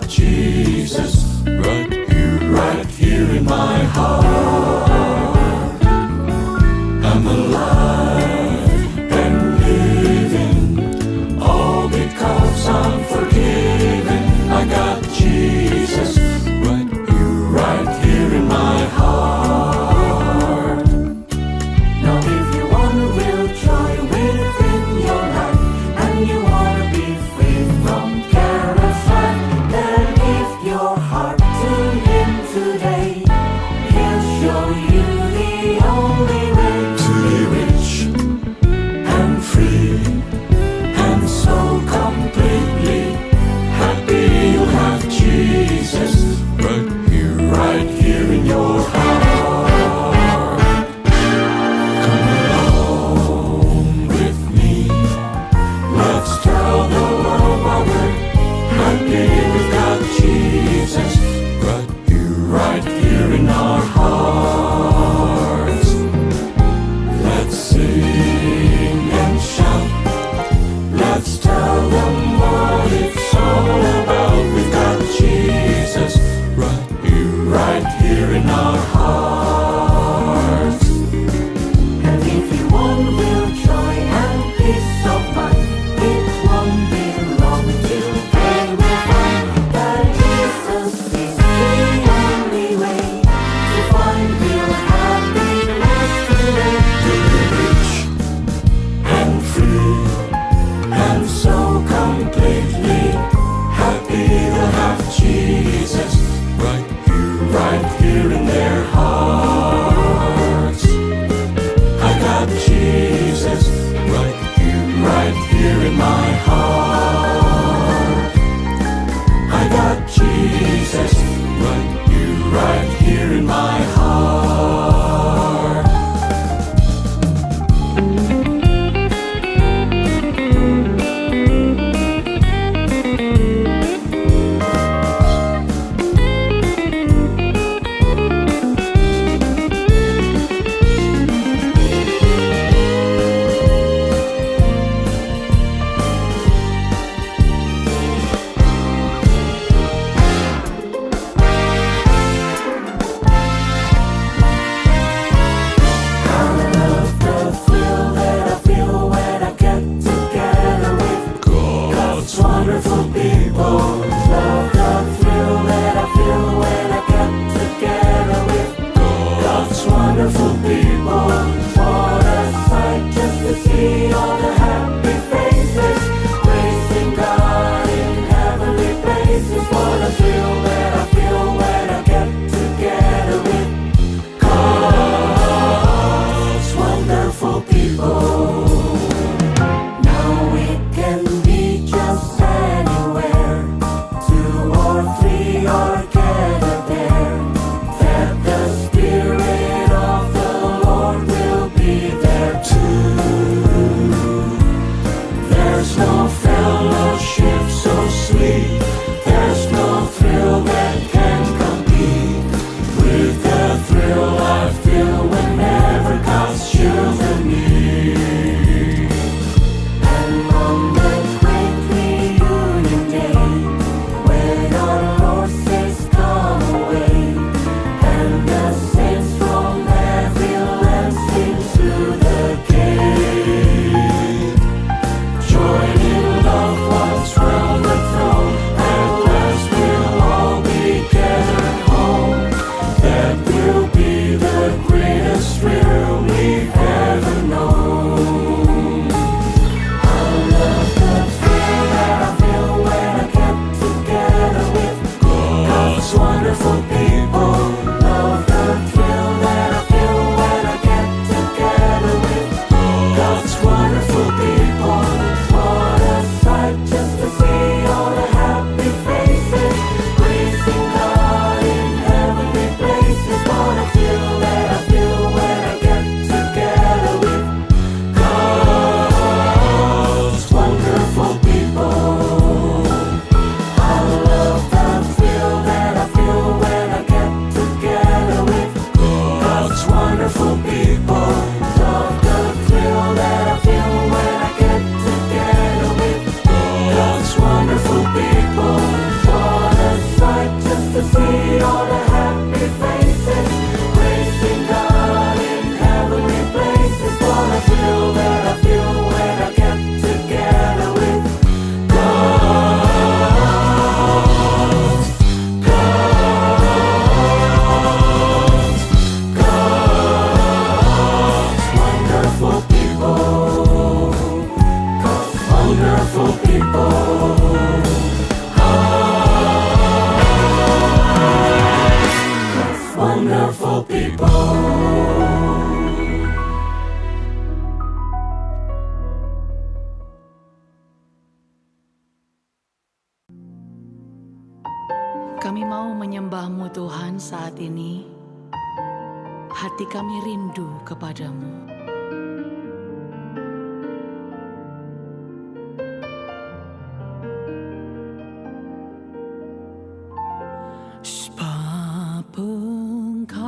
got Jesus right here in my heart. I'm alive and living, all because I'm forgiven. I got Jesus right here in my heart. Now if you want a real joy within your life, and you want to be free from care and strife, then give your heart to Him today. He'll show you the only way To be rich and free and so completely happy. You'll have Jesus right here in your heart. Come along with me. Let's tell the world why we're happy. We've got Jesus right here in our hearts. Let's sing and shout. Let's tell them what it's all about. We've got Jesus right here in our hearts. And if you want real joy and peace of mind, it won't be long till they will find that Jesus is the only way to find real happiness today. To be rich and free and so completely happy. They'll have Jesus right here in their hearts. I got Jesus right here in my heart. I got Jesus right here in my heart. Wonderful people, love the thrill that I feel when I get together with God's wonderful people. What a sight just to see all the happy faces, praising God in heavenly places. What a thrill that I feel when I get together with God's wonderful people. Now we can be just anywhere, wonderful people. Kami mau menyembah-Mu Tuhan saat ini. Hati kami rindu kepadamu. Sebab Engkaulah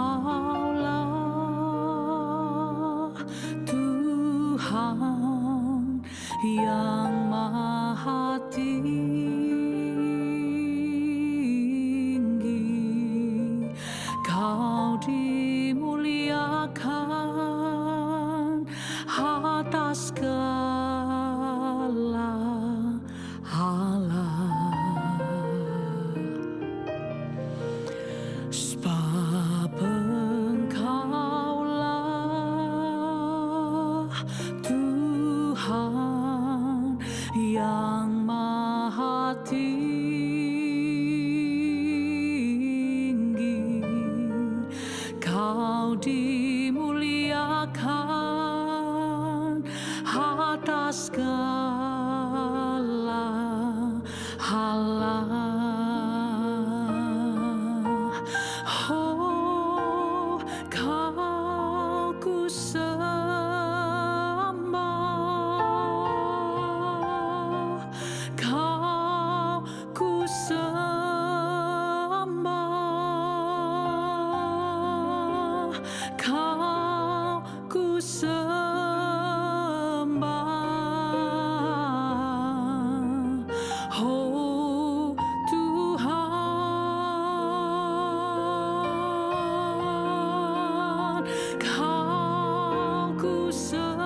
Tuhan yang Maha Tinggi. Kau dimuliakan atas segala hala. Sebab Engkaulah Tuhan yang Maha Tinggi. Kau dimuliakan atas segala hala. Oh, Kau ku sembah, Kau ku sembah, Kau ku sembah. Oh Tuhan, Kau ku sembah,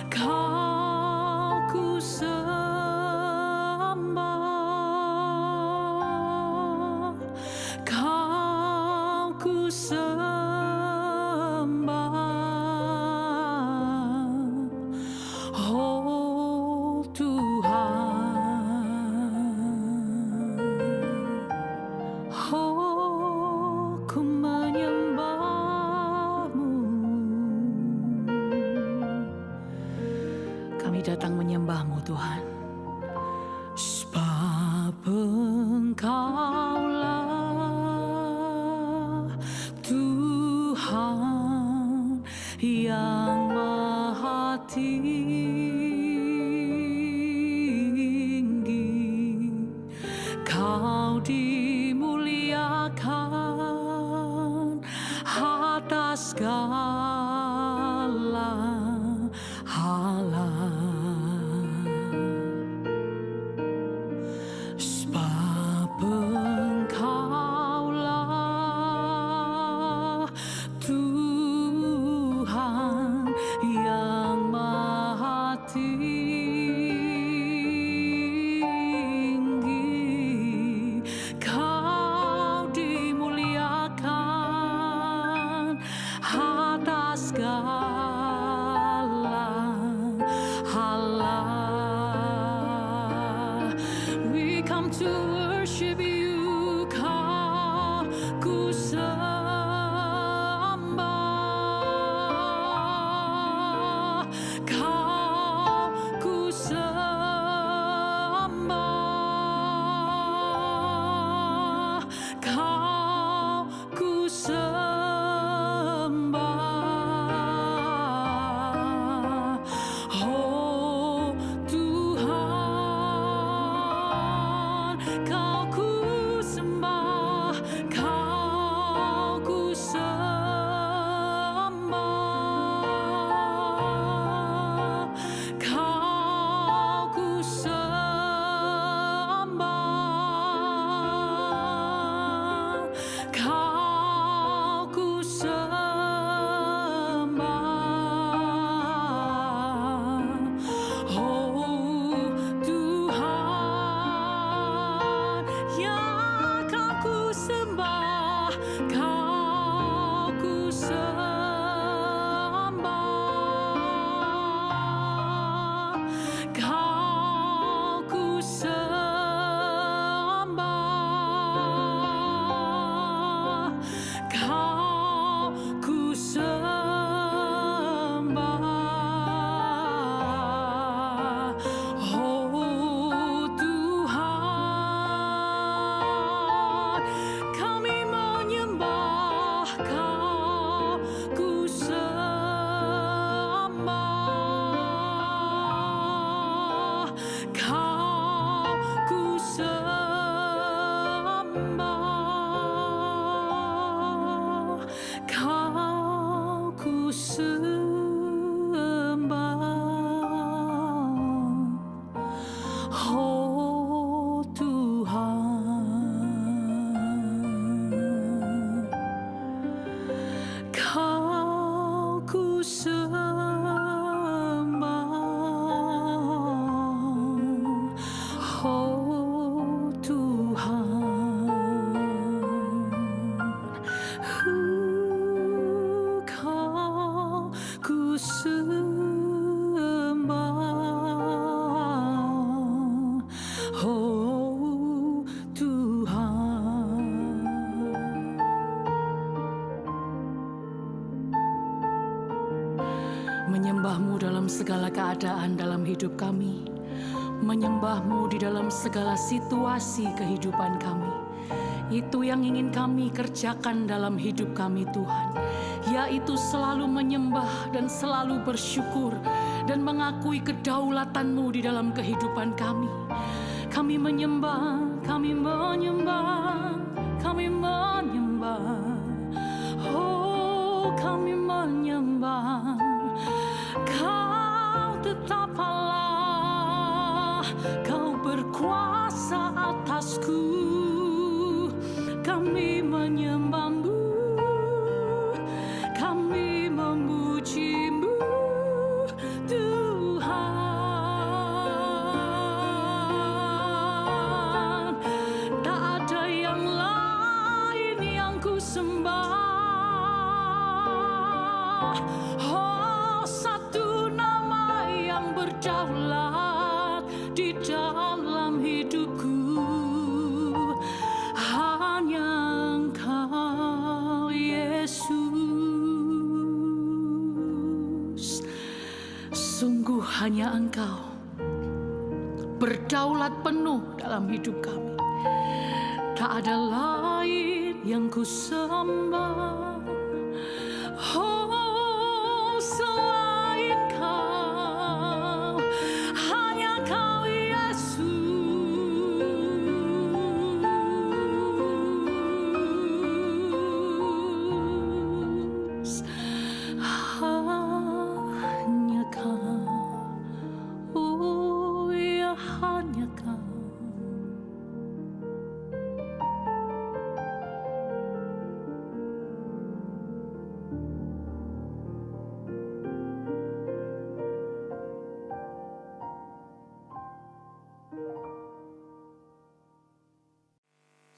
Kau ku sembah, Kau ku sembah. Oh Tuhan, oh ku menyembah-Mu. Kami datang menyembah-Mu Tuhan. Sebab Engkaulah Tuhan yang Maha Tinggi. Kau dimuliakan atas segala hala. Sebab Engkaulah Tuhan yang Maha segala keadaan dalam hidup kami, menyembah-Mu di dalam segala situasi kehidupan kami. Itu yang ingin kami kerjakan dalam hidup kami Tuhan, yaitu selalu menyembah dan selalu bersyukur dan mengakui kedaulatan-Mu di dalam kehidupan kami. Kami menyembah, kami menyembah, kami menyembah. Oh, kami menyembah. Kau tetap Allah, Kau berkuasa atasku. Kami menyembah-Mu, kami memuji-Mu, Tuhan. Tak ada yang lain yang ku sembah. Oh, satu nama yang berdaulat di dalam hidupku. Sungguh hanya Engkau berdaulat penuh dalam hidup kami. Tak ada lain yang ku sembah. Oh, selain Kau, hanya Kau Yesus. Hanya Kau, oh ya hanya Kau.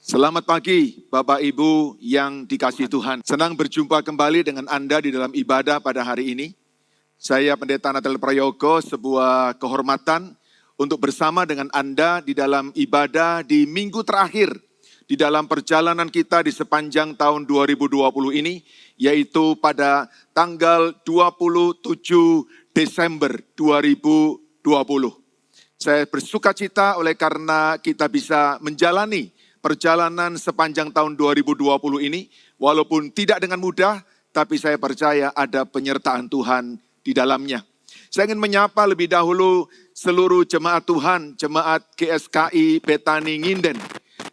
Selamat pagi Bapak Ibu yang dikasihi Tuhan. Senang berjumpa kembali dengan Anda di dalam ibadah pada hari ini. Saya Pendeta Nathanael Prayogo, sebuah kehormatan untuk bersama dengan Anda di dalam ibadah di minggu terakhir di dalam perjalanan kita di sepanjang tahun 2020 ini, yaitu pada tanggal 27 Desember 2020. Saya bersukacita oleh karena kita bisa menjalani perjalanan sepanjang tahun 2020 ini, walaupun tidak dengan mudah, tapi saya percaya ada penyertaan Tuhan di dalamnya. Saya ingin menyapa lebih dahulu seluruh jemaat Tuhan, jemaat GSKI Betani Nginden,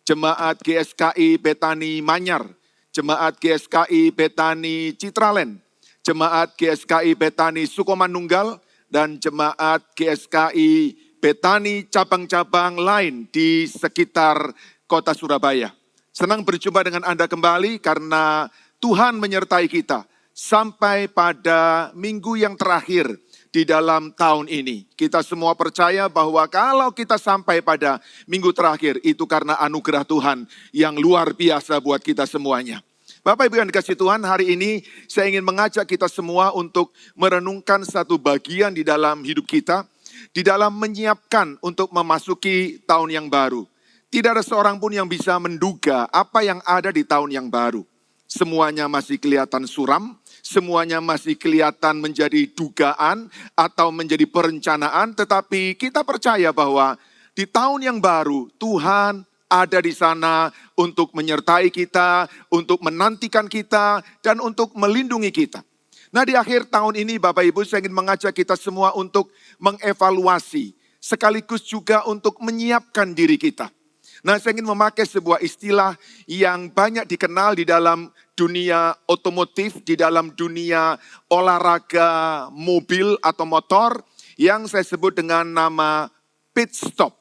jemaat GSKI Betani Manyar, jemaat GSKI Betani Citraland, jemaat GSKI Betani Sukomanunggal, dan jemaat GSKI Betani cabang-cabang lain di sekitar Kota Surabaya. Senang berjumpa dengan Anda kembali karena Tuhan menyertai kita sampai pada minggu yang terakhir di dalam tahun ini. Kita semua percaya bahwa kalau kita sampai pada minggu terakhir itu karena anugerah Tuhan yang luar biasa buat kita semuanya. Bapak Ibu yang dikasihi Tuhan, hari ini saya ingin mengajak kita semua untuk merenungkan satu bagian di dalam hidup kita, di dalam menyiapkan untuk memasuki tahun yang baru. Tidak ada seorang pun yang bisa menduga apa yang ada di tahun yang baru. Semuanya masih kelihatan suram, semuanya masih kelihatan menjadi dugaan atau menjadi perencanaan. Tetapi kita percaya bahwa di tahun yang baru Tuhan ada di sana untuk menyertai kita, untuk menantikan kita, dan untuk melindungi kita. Nah, di akhir tahun ini Bapak Ibu, saya ingin mengajak kita semua untuk mengevaluasi, sekaligus juga untuk menyiapkan diri kita. Nah, saya ingin memakai sebuah istilah yang banyak dikenal di dalam dunia otomotif, di dalam dunia olahraga mobil atau motor, yang saya sebut dengan nama pit stop.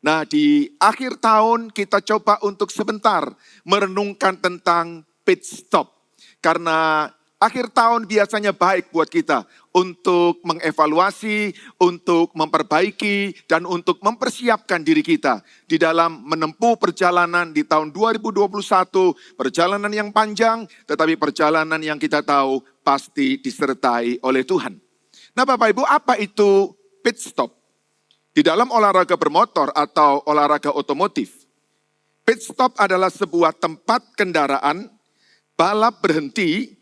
Nah, di akhir tahun kita coba untuk sebentar merenungkan tentang pit stop. Karena akhir tahun biasanya baik buat kita untuk mengevaluasi, untuk memperbaiki, dan untuk mempersiapkan diri kita di dalam menempuh perjalanan di tahun 2021, perjalanan yang panjang, tetapi perjalanan yang kita tahu pasti disertai oleh Tuhan. Nah Bapak Ibu, apa itu pit stop? Di dalam olahraga bermotor atau olahraga otomotif, pit stop adalah sebuah tempat kendaraan balap berhenti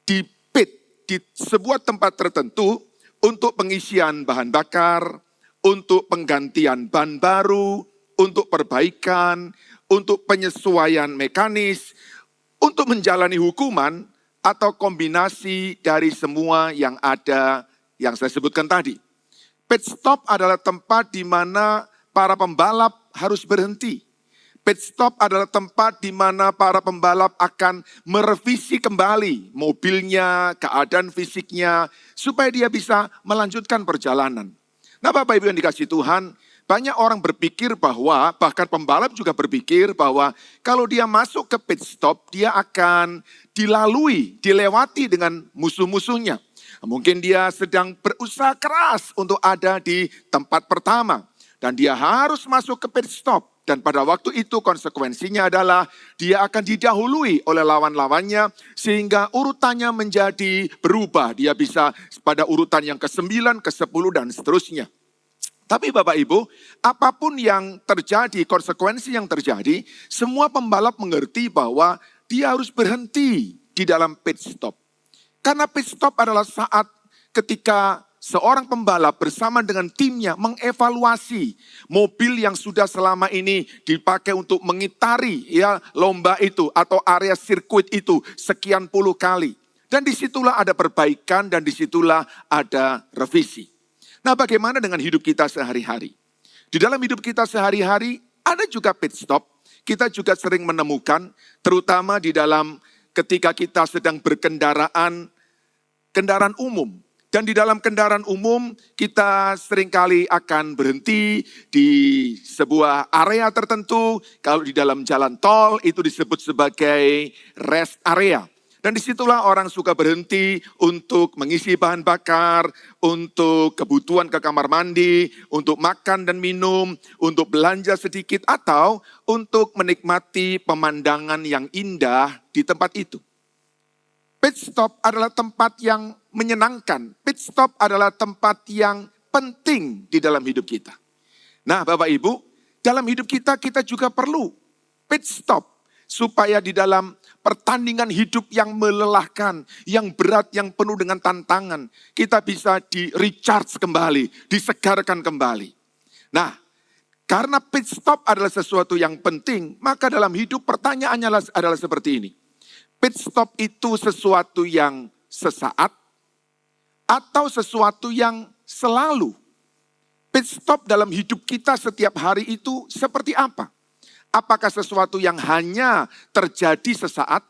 di pit, di sebuah tempat tertentu untuk pengisian bahan bakar, untuk penggantian ban baru, untuk perbaikan, untuk penyesuaian mekanis, untuk menjalani hukuman, atau kombinasi dari semua yang ada yang saya sebutkan tadi. Pit stop adalah tempat di mana para pembalap harus berhenti. Pit stop adalah tempat di mana para pembalap akan merevisi kembali mobilnya, keadaan fisiknya, supaya dia bisa melanjutkan perjalanan. Nah, Bapak Ibu yang dikasihi Tuhan, banyak orang berpikir bahwa, bahkan pembalap juga berpikir bahwa kalau dia masuk ke pit stop, dia akan dilewati dengan musuh-musuhnya. Mungkin dia sedang berusaha keras untuk ada di tempat pertama. Dan dia harus masuk ke pit stop. Dan pada waktu itu konsekuensinya adalah dia akan didahului oleh lawan-lawannya sehingga urutannya menjadi berubah. Dia bisa pada urutan yang ke-9, ke-10 dan seterusnya. Tapi Bapak Ibu, apapun yang terjadi, konsekuensi yang terjadi, semua pembalap mengerti bahwa dia harus berhenti di dalam pit stop. Karena pit stop adalah saat ketika seorang pembalap bersama dengan timnya mengevaluasi mobil yang sudah selama ini dipakai untuk mengitari lomba itu atau area sirkuit itu sekian puluh kali. Dan disitulah ada perbaikan dan disitulah ada revisi. Nah, bagaimana dengan hidup kita sehari-hari? Di dalam hidup kita sehari-hari ada juga pit stop. Kita juga sering menemukan, terutama di dalam ketika kita sedang berkendaraan, kendaraan umum. Dan di dalam kendaraan umum kita seringkali akan berhenti di sebuah area tertentu. Kalau di dalam jalan tol itu disebut sebagai rest area. Dan disitulah orang suka berhenti untuk mengisi bahan bakar, untuk kebutuhan ke kamar mandi, untuk makan dan minum, untuk belanja sedikit, atau untuk menikmati pemandangan yang indah di tempat itu. Pit stop adalah tempat yang menyenangkan. Pit stop adalah tempat yang penting di dalam hidup kita. Nah, Bapak Ibu, dalam hidup kita juga perlu pit stop. Supaya di dalam pertandingan hidup yang melelahkan, yang berat, yang penuh dengan tantangan, kita bisa di-recharge kembali, disegarkan kembali. Nah, karena pit stop adalah sesuatu yang penting, maka dalam hidup pertanyaannya adalah seperti ini. Pit stop itu sesuatu yang sesaat atau sesuatu yang selalu? Pit stop dalam hidup kita setiap hari itu seperti apa? Apakah sesuatu yang hanya terjadi sesaat?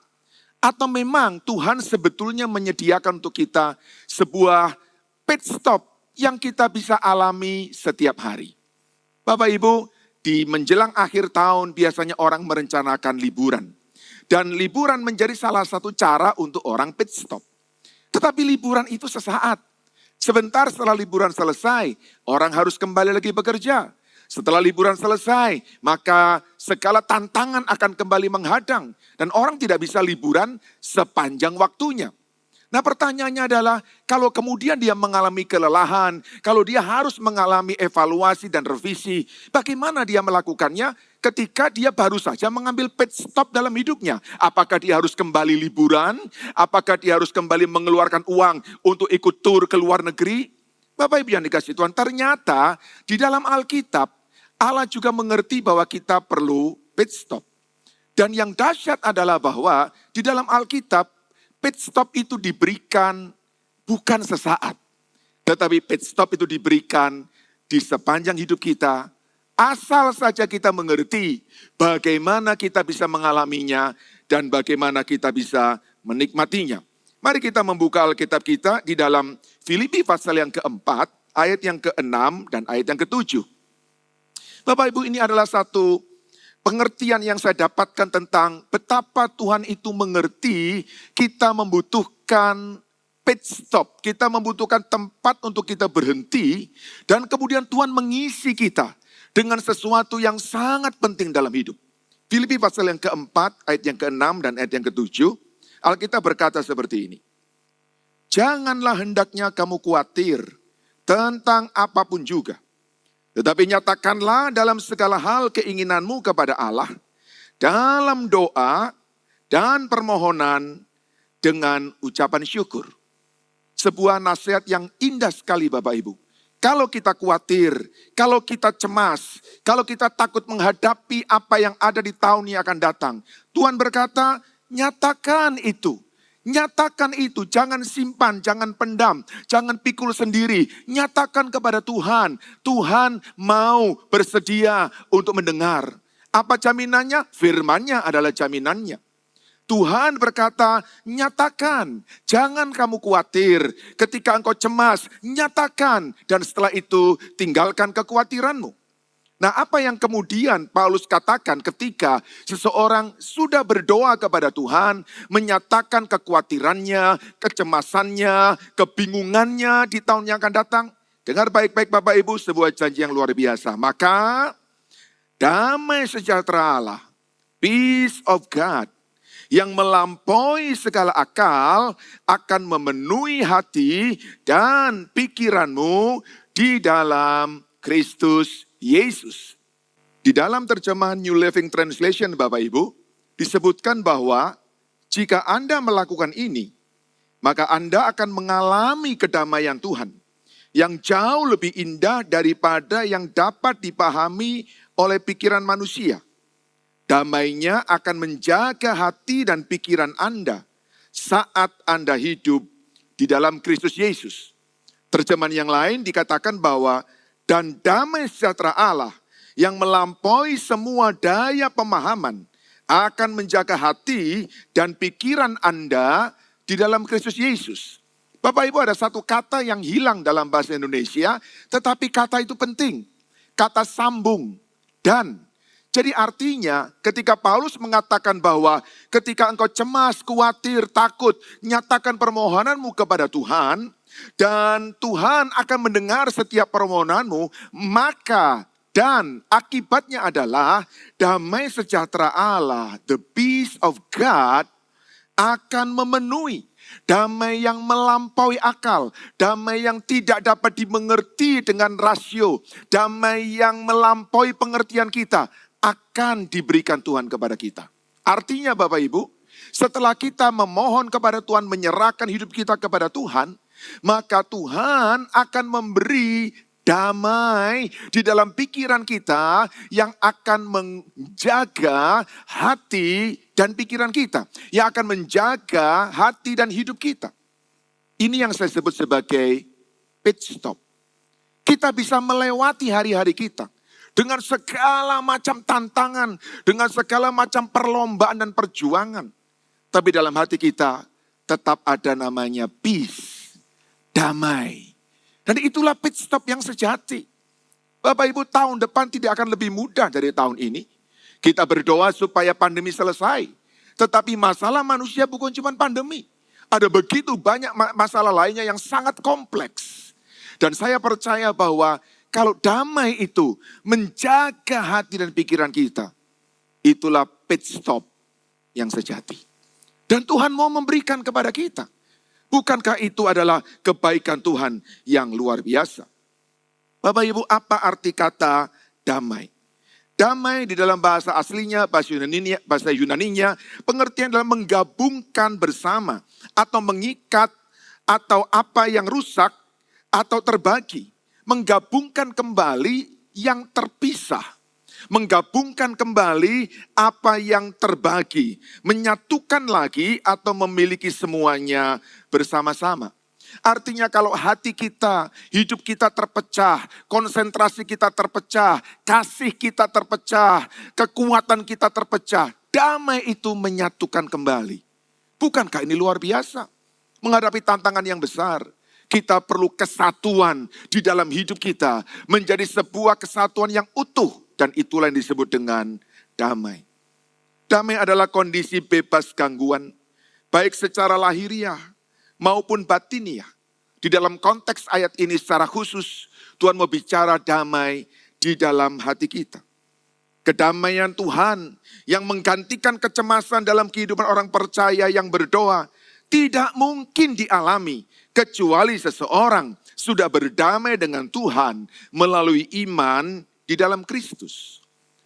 Atau memang Tuhan sebetulnya menyediakan untuk kita sebuah pit stop yang kita bisa alami setiap hari? Bapak Ibu, di menjelang akhir tahun biasanya orang merencanakan liburan. Dan liburan menjadi salah satu cara untuk orang pit stop. Tetapi liburan itu sesaat. Sebentar setelah liburan selesai, orang harus kembali lagi bekerja. Setelah liburan selesai, maka segala tantangan akan kembali menghadang. Dan orang tidak bisa liburan sepanjang waktunya. Nah, pertanyaannya adalah, kalau kemudian dia mengalami kelelahan, kalau dia harus mengalami evaluasi dan revisi, bagaimana dia melakukannya ketika dia baru saja mengambil pit stop dalam hidupnya? Apakah dia harus kembali liburan? Apakah dia harus kembali mengeluarkan uang untuk ikut tur ke luar negeri? Bapak Ibu yang dikasihi Tuhan, ternyata di dalam Alkitab, Allah juga mengerti bahwa kita perlu pit stop. Dan yang dahsyat adalah bahwa di dalam Alkitab, pit stop itu diberikan bukan sesaat. Tetapi pit stop itu diberikan di sepanjang hidup kita. Asal saja kita mengerti bagaimana kita bisa mengalaminya dan bagaimana kita bisa menikmatinya. Mari kita membuka Alkitab kita di dalam Filipi pasal yang keempat, ayat yang ke-6 dan ayat yang ke-7. Bapak Ibu, ini adalah satu pengertian yang saya dapatkan tentang betapa Tuhan itu mengerti kita membutuhkan pit stop. Kita membutuhkan tempat untuk kita berhenti. Dan kemudian Tuhan mengisi kita dengan sesuatu yang sangat penting dalam hidup. Filipi pasal yang keempat, ayat yang ke-6 dan ayat yang ke-7. Alkitab berkata seperti ini. Janganlah hendaknya kamu khawatir tentang apapun juga. Tetapi nyatakanlah dalam segala hal keinginanmu kepada Allah, dalam doa dan permohonan dengan ucapan syukur. sebuah nasihat yang indah sekali Bapak Ibu. Kalau kita khawatir, kalau kita cemas, kalau kita takut menghadapi apa yang ada di tahun yang akan datang, Tuhan berkata, nyatakan itu. Nyatakan itu, jangan simpan, jangan pendam, jangan pikul sendiri. Nyatakan kepada Tuhan, Tuhan mau bersedia untuk mendengar. Apa jaminannya? Firman-Nya adalah jaminannya. Tuhan berkata, nyatakan, jangan kamu khawatir. Ketika engkau cemas, nyatakan. Dan setelah itu, tinggalkan kekhawatiranmu. Nah, apa yang kemudian Paulus katakan ketika seseorang sudah berdoa kepada Tuhan, menyatakan kekhawatirannya, kecemasannya, kebingungannya di tahun yang akan datang. Dengar baik-baik Bapak Ibu, sebuah janji yang luar biasa. Maka, damai sejahtera Allah, peace of God, yang melampaui segala akal akan memenuhi hati dan pikiranmu di dalam Kristus Yesus. Di dalam terjemahan New Living Translation Bapak Ibu, disebutkan bahwa jika Anda melakukan ini, maka Anda akan mengalami kedamaian Tuhan yang jauh lebih indah daripada yang dapat dipahami oleh pikiran manusia. Damainya akan menjaga hati dan pikiran Anda saat Anda hidup di dalam Kristus Yesus. Terjemahan yang lain dikatakan bahwa dan damai sejahtera Allah yang melampaui semua daya pemahaman akan menjaga hati dan pikiran Anda di dalam Kristus Yesus. Bapak Ibu, ada satu kata yang hilang dalam bahasa Indonesia, tetapi kata itu penting. Kata sambung dan. Jadi artinya ketika Paulus mengatakan bahwa ketika engkau cemas, khawatir, takut, nyatakan permohonanmu kepada Tuhan dan Tuhan akan mendengar setiap permohonanmu, maka dan akibatnya adalah damai sejahtera Allah, the peace of God akan memenuhi. Damai yang melampaui akal, damai yang tidak dapat dimengerti dengan rasio, damai yang melampaui pengertian kita, akan diberikan Tuhan kepada kita. Artinya Bapak Ibu, setelah kita memohon kepada Tuhan, menyerahkan hidup kita kepada Tuhan, maka Tuhan akan memberi damai di dalam pikiran kita yang akan menjaga hati dan pikiran kita. Yang akan menjaga hati dan hidup kita. Ini yang saya sebut sebagai pit stop. Kita bisa melewati hari-hari kita dengan segala macam tantangan, dengan segala macam perlombaan dan perjuangan. Tapi dalam hati kita tetap ada namanya peace, damai. Dan itulah pit stop yang sejati. Bapak Ibu, tahun depan tidak akan lebih mudah dari tahun ini. Kita berdoa supaya pandemi selesai. Tetapi masalah manusia bukan cuma pandemi. Ada begitu banyak masalah lainnya yang sangat kompleks. Dan saya percaya bahwa kalau damai itu menjaga hati dan pikiran kita, itulah pit stop yang sejati. Dan Tuhan mau memberikan kepada kita. Bukankah itu adalah kebaikan Tuhan yang luar biasa? Bapak Ibu, apa arti kata damai? Damai di dalam bahasa aslinya, bahasa Yunaninya, pengertian adalah menggabungkan bersama atau mengikat atau apa yang rusak atau terbagi. Menggabungkan kembali yang terpisah. Menggabungkan kembali apa yang terbagi. Menyatukan lagi atau memiliki semuanya bersama-sama. Artinya kalau hati kita, hidup kita terpecah, konsentrasi kita terpecah, kasih kita terpecah, kekuatan kita terpecah, damai itu menyatukan kembali. Bukankah ini luar biasa? Menghadapi tantangan yang besar, kita perlu kesatuan di dalam hidup kita, menjadi sebuah kesatuan yang utuh, dan itulah yang disebut dengan damai. Damai adalah kondisi bebas gangguan, baik secara lahiriah maupun batiniah. Di dalam konteks ayat ini secara khusus, Tuhan mau bicara damai di dalam hati kita. Kedamaian Tuhan yang menggantikan kecemasan dalam kehidupan orang percaya yang berdoa, tidak mungkin dialami kecuali seseorang sudah berdamai dengan Tuhan melalui iman di dalam Kristus.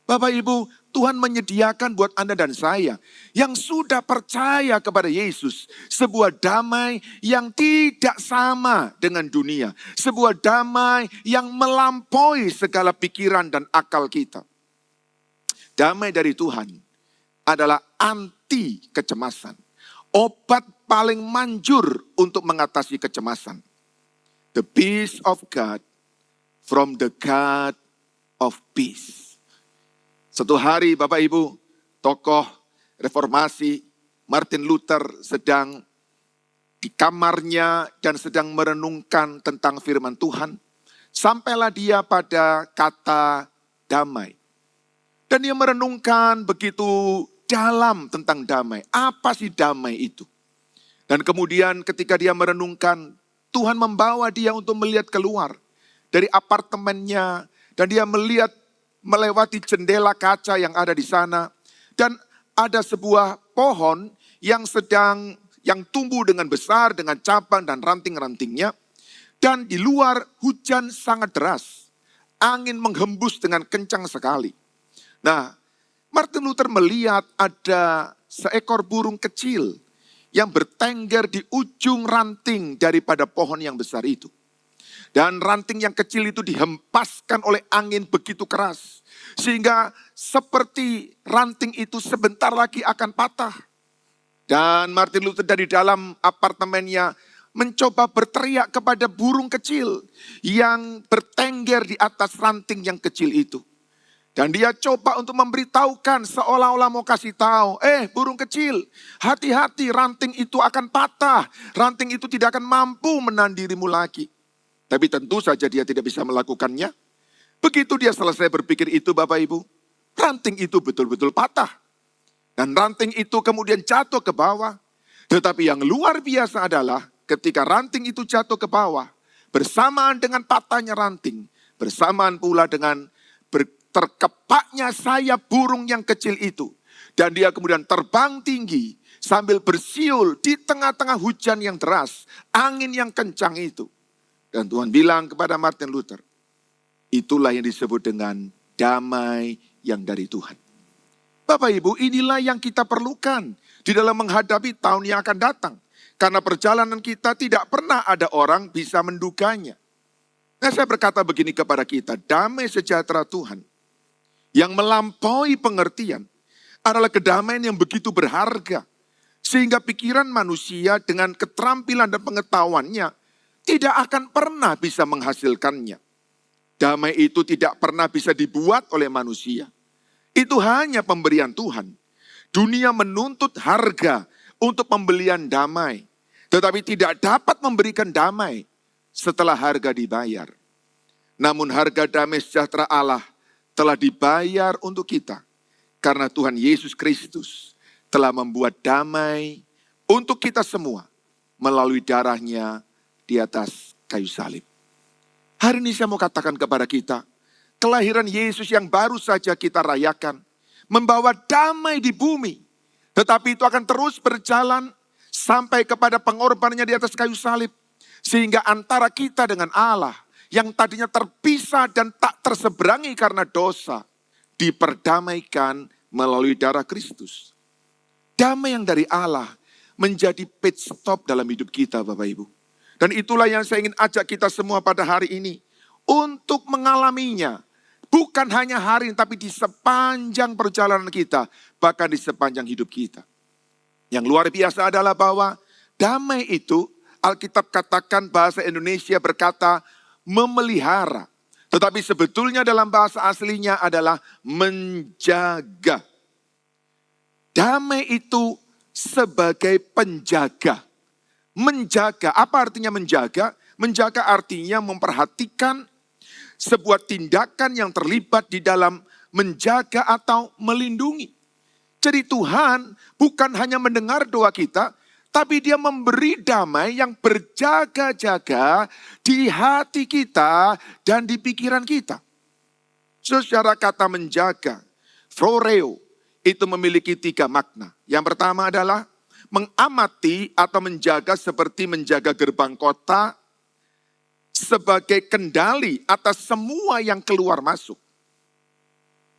Bapak Ibu, Tuhan menyediakan buat Anda dan saya yang sudah percaya kepada Yesus sebuah damai yang tidak sama dengan dunia. Sebuah damai yang melampaui segala pikiran dan akal kita. Damai dari Tuhan adalah anti kecemasan. Obat paling manjur untuk mengatasi kecemasan. The peace of God from the God of peace. Suatu hari Bapak Ibu, tokoh reformasi Martin Luther sedang di kamarnya dan sedang merenungkan tentang firman Tuhan. Sampailah dia pada kata damai. Dan dia merenungkan begitu dalam tentang damai. Apa sih damai itu? Dan kemudian ketika dia merenungkan, Tuhan membawa dia untuk melihat keluar dari apartemennya. Dan dia melihat melewati jendela kaca yang ada di sana. Dan ada sebuah pohon yang tumbuh dengan besar, dengan cabang dan ranting-rantingnya. Dan di luar hujan sangat deras. Angin menghembus dengan kencang sekali. Nah, Martin Luther melihat ada seekor burung kecil yang bertengger di ujung ranting daripada pohon yang besar itu. Dan ranting yang kecil itu dihempaskan oleh angin begitu keras. Sehingga seperti ranting itu sebentar lagi akan patah. Dan Martin Luther dari dalam apartemennya mencoba berteriak kepada burung kecil yang bertengger di atas ranting yang kecil itu. Dan dia coba untuk memberitahukan seolah-olah mau kasih tahu, burung kecil, hati-hati ranting itu akan patah. Ranting itu tidak akan mampu menahan dirimu lagi. Tapi tentu saja dia tidak bisa melakukannya. Begitu dia selesai berpikir itu Bapak Ibu, ranting itu betul-betul patah. Dan ranting itu kemudian jatuh ke bawah. Tetapi yang luar biasa adalah ketika ranting itu jatuh ke bawah, bersamaan dengan patahnya ranting, bersamaan pula dengan terkepaknya sayap burung yang kecil itu. Dan dia kemudian terbang tinggi sambil bersiul di tengah-tengah hujan yang deras, angin yang kencang itu. Dan Tuhan bilang kepada Martin Luther, itulah yang disebut dengan damai yang dari Tuhan. Bapak Ibu, inilah yang kita perlukan di dalam menghadapi tahun yang akan datang. Karena perjalanan kita tidak pernah ada orang bisa menduganya. Nah, saya berkata begini kepada kita, damai sejahtera Tuhan yang melampaui pengertian adalah kedamaian yang begitu berharga. Sehingga pikiran manusia dengan keterampilan dan pengetahuannya tidak akan pernah bisa menghasilkannya. Damai itu tidak pernah bisa dibuat oleh manusia. Itu hanya pemberian Tuhan. Dunia menuntut harga untuk pembelian damai. Tetapi tidak dapat memberikan damai setelah harga dibayar. Namun harga damai sejahtera Allah telah dibayar untuk kita. Karena Tuhan Yesus Kristus telah membuat damai untuk kita semua melalui darahnya di atas kayu salib. Hari ini saya mau katakan kepada kita, kelahiran Yesus yang baru saja kita rayakan, membawa damai di bumi. Tetapi itu akan terus berjalan sampai kepada pengorbanannya di atas kayu salib. Sehingga antara kita dengan Allah, yang tadinya terpisah dan tak terseberangi karena dosa, diperdamaikan melalui darah Kristus. Damai yang dari Allah menjadi pit stop dalam hidup kita Bapak Ibu. Dan itulah yang saya ingin ajak kita semua pada hari ini. Untuk mengalaminya. Bukan hanya hari ini, tapi di sepanjang perjalanan kita. Bahkan di sepanjang hidup kita. Yang luar biasa adalah bahwa damai itu, Alkitab katakan bahasa Indonesia berkata memelihara. Tetapi sebetulnya dalam bahasa aslinya adalah menjaga. Damai itu sebagai penjaga. Menjaga, apa artinya menjaga? Menjaga artinya memperhatikan sebuah tindakan yang terlibat di dalam menjaga atau melindungi. Jadi Tuhan bukan hanya mendengar doa kita, tapi Dia memberi damai yang berjaga-jaga di hati kita dan di pikiran kita. Secara kata menjaga, phoreo, itu memiliki 3 makna. Yang pertama adalah mengamati atau menjaga seperti menjaga gerbang kota sebagai kendali atas semua yang keluar masuk.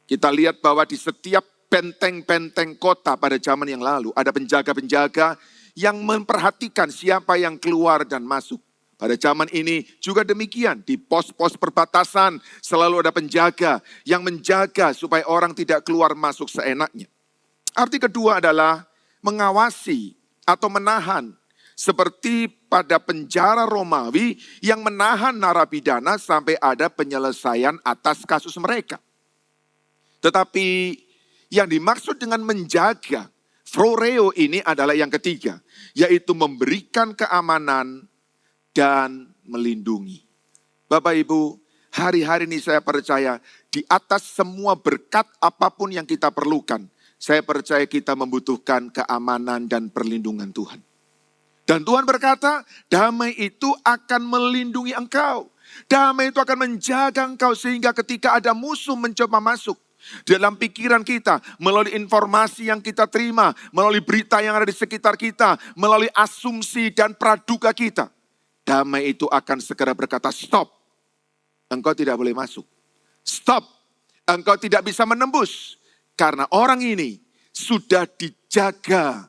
Kita lihat bahwa di setiap benteng-benteng kota pada zaman yang lalu ada penjaga-penjaga yang memperhatikan siapa yang keluar dan masuk. Pada zaman ini juga demikian, di pos-pos perbatasan selalu ada penjaga yang menjaga supaya orang tidak keluar masuk seenaknya. Arti kedua adalah mengawasi atau menahan, seperti pada penjara Romawi yang menahan narapidana sampai ada penyelesaian atas kasus mereka. Tetapi yang dimaksud dengan menjaga, phoreo ini adalah yang ketiga, yaitu memberikan keamanan dan melindungi. Bapak Ibu, hari-hari ini saya percaya di atas semua berkat apapun yang kita perlukan, saya percaya kita membutuhkan keamanan dan perlindungan Tuhan. Dan Tuhan berkata, damai itu akan melindungi engkau. Damai itu akan menjaga engkau sehingga ketika ada musuh mencoba masuk dalam pikiran kita, melalui informasi yang kita terima, melalui berita yang ada di sekitar kita, melalui asumsi dan praduga kita, damai itu akan segera berkata, stop, engkau tidak boleh masuk. Stop, engkau tidak bisa menembus. Karena orang ini sudah dijaga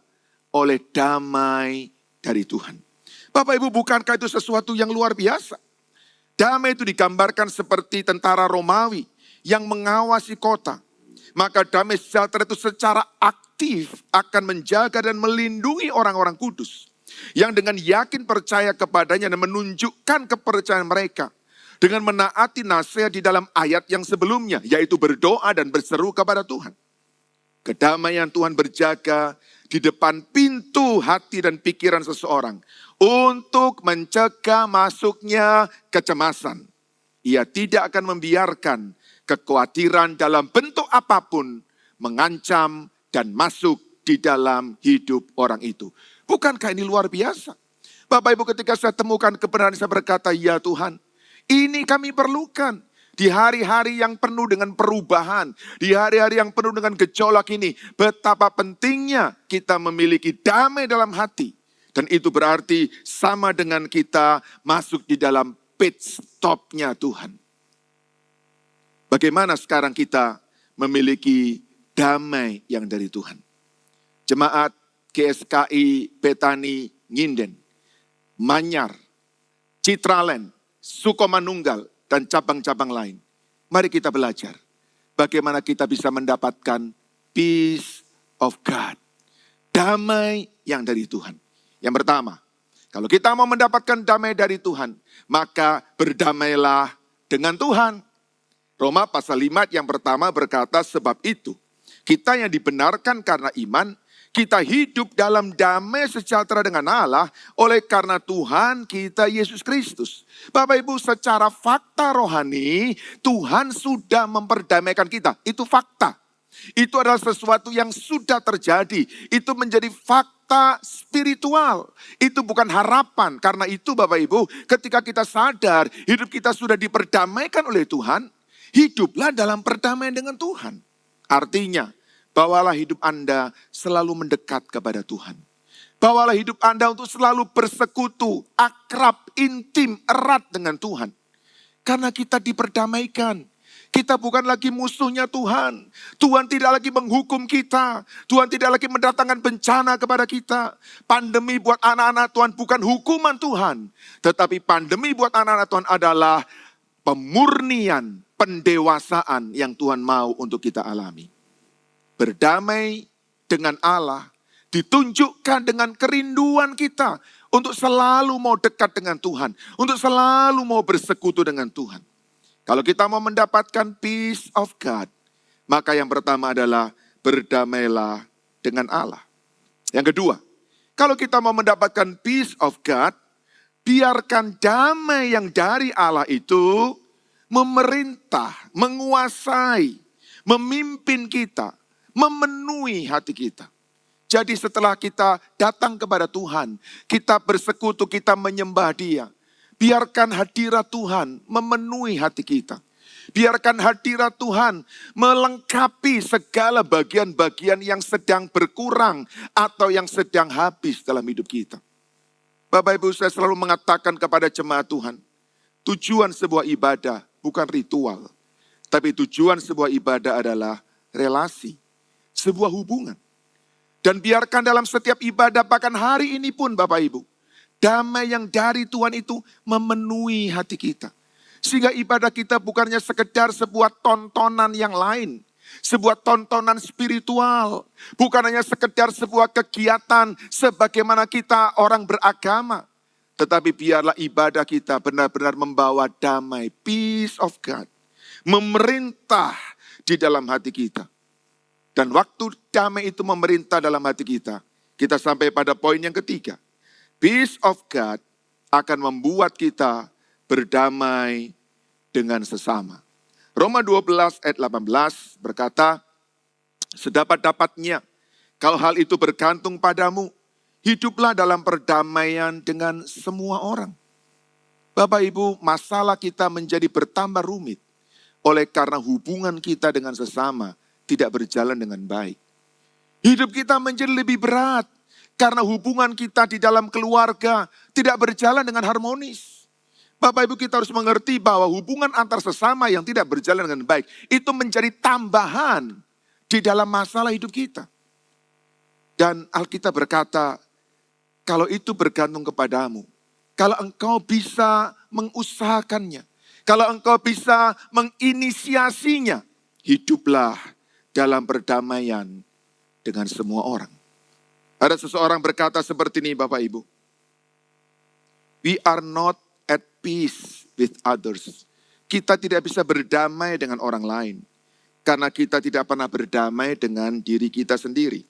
oleh damai dari Tuhan. Bapak Ibu, bukankah itu sesuatu yang luar biasa? Damai itu digambarkan seperti tentara Romawi yang mengawasi kota. Maka damai sejahtera itu secara aktif akan menjaga dan melindungi orang-orang kudus. Yang dengan yakin percaya kepadanya dan menunjukkan kepercayaan mereka. Dengan menaati nasihat di dalam ayat yang sebelumnya, yaitu berdoa dan berseru kepada Tuhan. Kedamaian Tuhan berjaga di depan pintu hati dan pikiran seseorang. Untuk mencegah masuknya kecemasan. Ia tidak akan membiarkan kekhawatiran dalam bentuk apapun mengancam dan masuk di dalam hidup orang itu. Bukankah ini luar biasa? Bapak Ibu, ketika saya temukan kebenaran, saya berkata, ya Tuhan, ini kami perlukan. Di hari-hari yang penuh dengan perubahan, di hari-hari yang penuh dengan gejolak ini, betapa pentingnya kita memiliki damai dalam hati. Dan itu berarti sama dengan kita masuk di dalam pit stopnya Tuhan. Bagaimana sekarang kita memiliki damai yang dari Tuhan? Jemaat GSKI Betani Nginden, Manyar, Citraland, Sukomanunggal, dan cabang-cabang lain. Mari kita belajar bagaimana kita bisa mendapatkan peace of God. Damai yang dari Tuhan. Yang pertama, kalau kita mau mendapatkan damai dari Tuhan, maka berdamailah dengan Tuhan. Roma pasal 5 yang pertama berkata, sebab itu kita yang dibenarkan karena iman, kita hidup dalam damai sejahtera dengan Allah oleh karena Tuhan kita Yesus Kristus. Bapak Ibu, secara fakta rohani, Tuhan sudah memperdamaikan kita. Itu fakta. Itu adalah sesuatu yang sudah terjadi. Itu menjadi fakta spiritual. Itu bukan harapan. Karena itu Bapak Ibu, ketika kita sadar hidup kita sudah diperdamaikan oleh Tuhan, hiduplah dalam perdamaian dengan Tuhan. Artinya, bawalah hidup Anda selalu mendekat kepada Tuhan. Bawalah hidup Anda untuk selalu bersekutu, akrab, intim, erat dengan Tuhan. Karena kita diperdamaikan. Kita bukan lagi musuhnya Tuhan. Tuhan tidak lagi menghukum kita. Tuhan tidak lagi mendatangkan bencana kepada kita. Pandemi buat anak-anak Tuhan bukan hukuman Tuhan. Tetapi pandemi buat anak-anak Tuhan adalah pemurnian, pendewasaan yang Tuhan mau untuk kita alami. Berdamai dengan Allah ditunjukkan dengan kerinduan kita untuk selalu mau dekat dengan Tuhan, untuk selalu mau bersekutu dengan Tuhan. Kalau kita mau mendapatkan peace of God, maka yang pertama adalah berdamailah dengan Allah. Yang kedua, kalau kita mau mendapatkan peace of God, biarkan damai yang dari Allah itu memerintah, menguasai, memimpin kita, memenuhi hati kita. Jadi setelah kita datang kepada Tuhan, kita bersekutu, kita menyembah Dia. Biarkan hadirat Tuhan memenuhi hati kita. Biarkan hadirat Tuhan melengkapi segala bagian-bagian yang sedang berkurang atau yang sedang habis dalam hidup kita. Bapak Ibu, saya selalu mengatakan kepada jemaat Tuhan, tujuan sebuah ibadah bukan ritual. Tapi tujuan sebuah ibadah adalah relasi, sebuah hubungan. Dan biarkan dalam setiap ibadah, bahkan hari ini pun Bapak Ibu, damai yang dari Tuhan itu memenuhi hati kita. Sehingga ibadah kita bukannya sekedar sebuah tontonan yang lain. Sebuah tontonan spiritual. Bukan hanya sekedar sebuah kegiatan sebagaimana kita orang beragama. Tetapi biarlah ibadah kita benar-benar membawa damai, peace of God. Memerintah di dalam hati kita. Dan waktu damai itu memerintah dalam hati kita, kita sampai pada poin yang ketiga. Peace of God akan membuat kita berdamai dengan sesama. Roma 12 ayat 18 berkata, sedapat-dapatnya kalau hal itu bergantung padamu, hiduplah dalam perdamaian dengan semua orang. Bapak Ibu, masalah kita menjadi bertambah rumit oleh karena hubungan kita dengan sesama tidak berjalan dengan baik. Hidup kita menjadi lebih berat karena hubungan kita di dalam keluarga tidak berjalan dengan harmonis. Bapak Ibu, kita harus mengerti bahwa hubungan antar sesama yang tidak berjalan dengan baik itu menjadi tambahan di dalam masalah hidup kita. Dan Alkitab berkata, kalau itu bergantung kepadamu, kalau engkau bisa mengusahakannya, kalau engkau bisa menginisiasinya, hiduplah dalam perdamaian dengan semua orang. Ada seseorang berkata seperti ini Bapak Ibu. We are not at peace with others. Kita tidak bisa berdamai dengan orang lain. Karena kita tidak pernah berdamai dengan diri kita sendiri.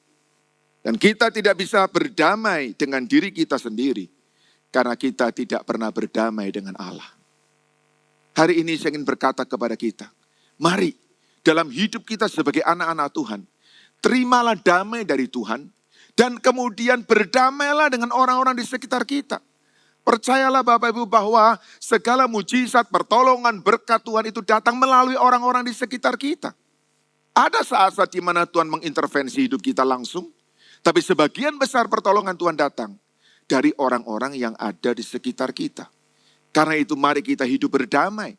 Dan kita tidak bisa berdamai dengan diri kita sendiri. Karena kita tidak pernah berdamai dengan Allah. Hari ini saya ingin berkata kepada kita. Mari dalam hidup kita sebagai anak-anak Tuhan. Terimalah damai dari Tuhan. Dan kemudian berdamailah dengan orang-orang di sekitar kita. Percayalah Bapak Ibu bahwa segala mujizat, pertolongan, berkat Tuhan itu datang melalui orang-orang di sekitar kita. Ada saat-saat di mana Tuhan mengintervensi hidup kita langsung. Tapi sebagian besar pertolongan Tuhan datang dari orang-orang yang ada di sekitar kita. Karena itu mari kita hidup berdamai.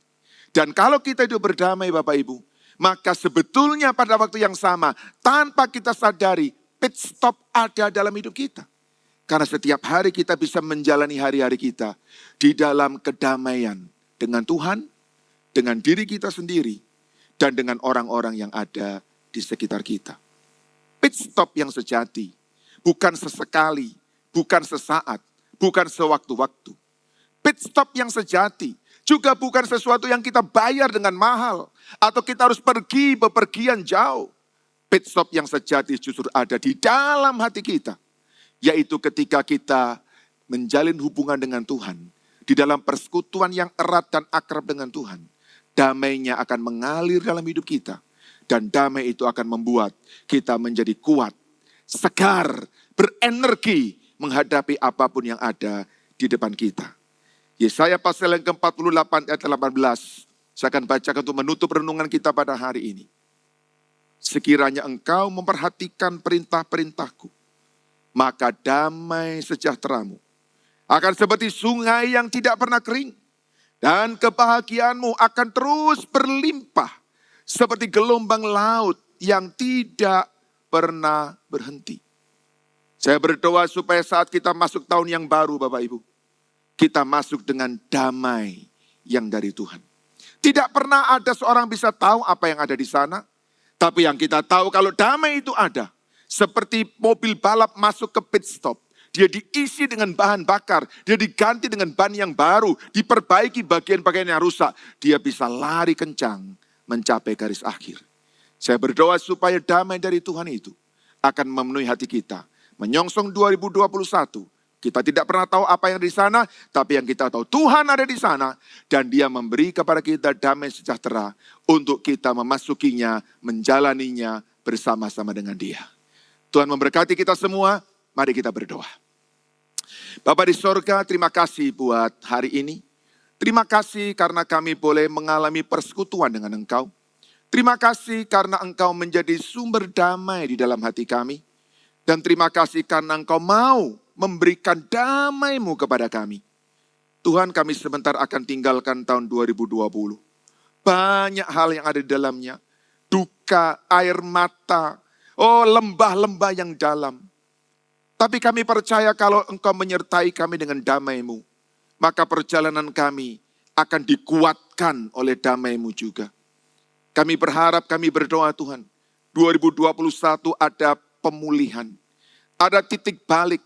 Dan kalau kita hidup berdamai Bapak Ibu, maka sebetulnya pada waktu yang sama, tanpa kita sadari, pit stop ada dalam hidup kita. Karena setiap hari kita bisa menjalani hari-hari kita di dalam kedamaian dengan Tuhan, dengan diri kita sendiri, dan dengan orang-orang yang ada di sekitar kita. Pit stop yang sejati, bukan sesekali, bukan sesaat, bukan sewaktu-waktu. Pit stop yang sejati juga bukan sesuatu yang kita bayar dengan mahal, atau kita harus pergi bepergian jauh. Pit stop yang sejati justru ada di dalam hati kita. Yaitu ketika kita menjalin hubungan dengan Tuhan. Di dalam persekutuan yang erat dan akrab dengan Tuhan. Damainya akan mengalir dalam hidup kita. Dan damai itu akan membuat kita menjadi kuat, segar, berenergi menghadapi apapun yang ada di depan kita. Yesaya pasal yang ke-48 ayat 18. Saya akan bacakan untuk menutup renungan kita pada hari ini. Sekiranya engkau memperhatikan perintah-perintahku, maka damai sejahteramu akan seperti sungai yang tidak pernah kering. Dan kebahagiaanmu akan terus berlimpah seperti gelombang laut yang tidak pernah berhenti. Saya berdoa supaya saat kita masuk tahun yang baru Bapak Ibu, kita masuk dengan damai yang dari Tuhan. Tidak pernah ada seorang bisa tahu apa yang ada di sana. Tapi yang kita tahu kalau damai itu ada. Seperti mobil balap masuk ke pit stop. Dia diisi dengan bahan bakar. Dia diganti dengan ban yang baru. Diperbaiki bagian-bagian yang rusak. Dia bisa lari kencang mencapai garis akhir. Saya berdoa supaya damai dari Tuhan itu akan memenuhi hati kita. Menyongsong 2021. Kita tidak pernah tahu apa yang di sana, tapi yang kita tahu Tuhan ada di sana. Dan Dia memberi kepada kita damai sejahtera untuk kita memasukinya, menjalaninya bersama-sama dengan Dia. Tuhan memberkati kita semua, mari kita berdoa. Bapa di sorga, terima kasih buat hari ini. Terima kasih karena kami boleh mengalami persekutuan dengan Engkau. Terima kasih karena Engkau menjadi sumber damai di dalam hati kami. Dan terima kasih karena Engkau mau memberikan damai-Mu kepada kami. Tuhan, kami sebentar akan tinggalkan tahun 2020. Banyak hal yang ada di dalamnya. Duka, air mata, lembah-lembah yang dalam. Tapi kami percaya kalau Engkau menyertai kami dengan damai-Mu, maka perjalanan kami akan dikuatkan oleh damai-Mu juga. Kami berharap, kami berdoa Tuhan, 2021 ada pemulihan, ada titik balik,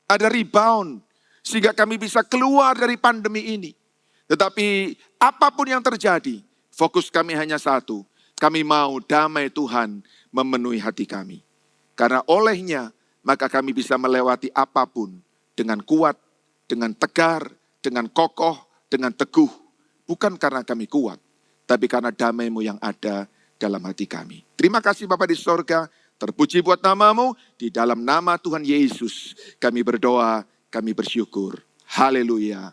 ada rebound, sehingga kami bisa keluar dari pandemi ini. Tetapi apapun yang terjadi, fokus kami hanya satu, kami mau damai Tuhan memenuhi hati kami. Karena olehnya, maka kami bisa melewati apapun dengan kuat, dengan tegar, dengan kokoh, dengan teguh. Bukan karena kami kuat, tapi karena damai-Mu yang ada dalam hati kami. Terima kasih Bapa di sorga, terpuji buat nama-Mu. Di dalam nama Tuhan Yesus kami berdoa, kami bersyukur. Haleluya.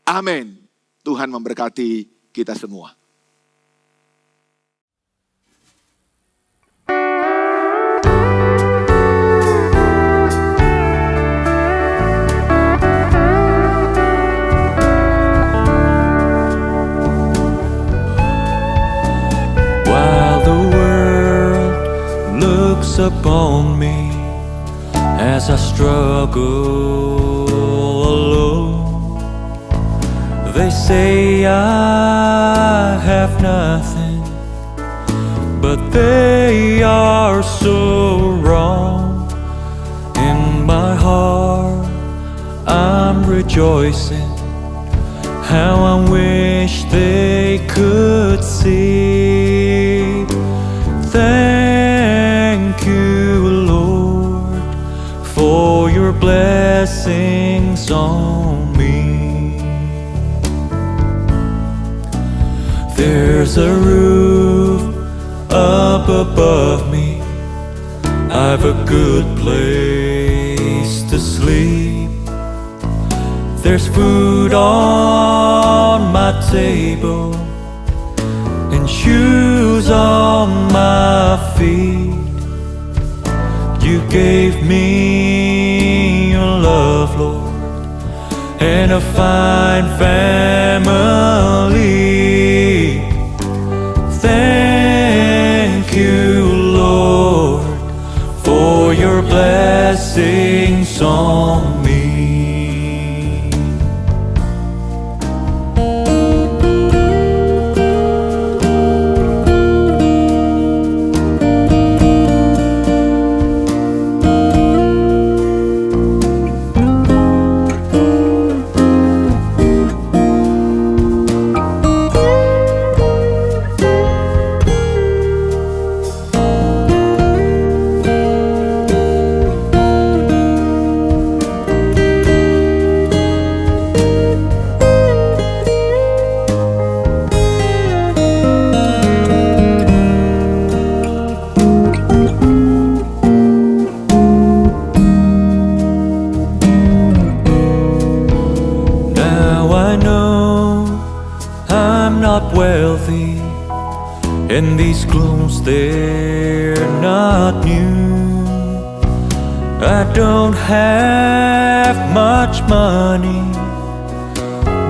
Amin. Tuhan memberkati kita semua. Upon me as I struggle alone. They say I have nothing, but they are so wrong. In my heart I'm rejoicing, how I wish they could see. Thank you, Lord, for your blessings on me. There's a roof up above me, I've a good place to sleep. There's food on my table and shoes on my feet. You gave me your love, Lord, and a fine family. Thank you, Lord, for your blessings on me. Wealthy, and these clothes, they're not new. I don't have much money,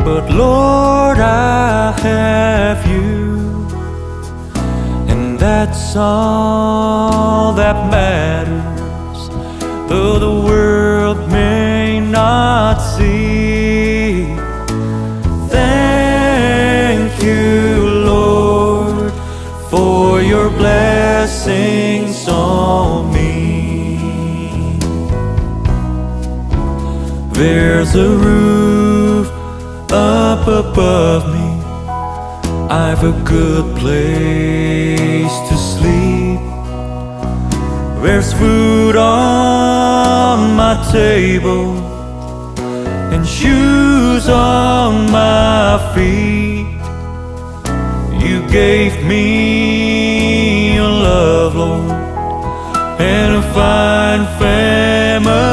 but Lord, I have you, and that's all that matters, though the world may not see. Thank you, Lord, for your blessings on me. There's a roof up above me, I've a good place to sleep. There's food on my table and shoes on my feet. You gave me your love, Lord, and a fine family.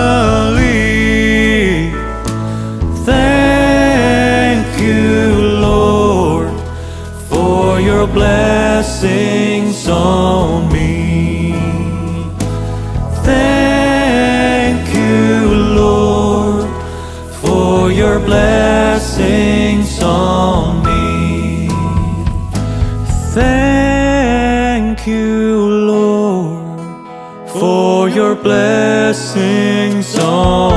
Thank you, Lord, for your blessings on me. Thank you, Lord, for your blessings on me. Thank you, Lord, for your blessings on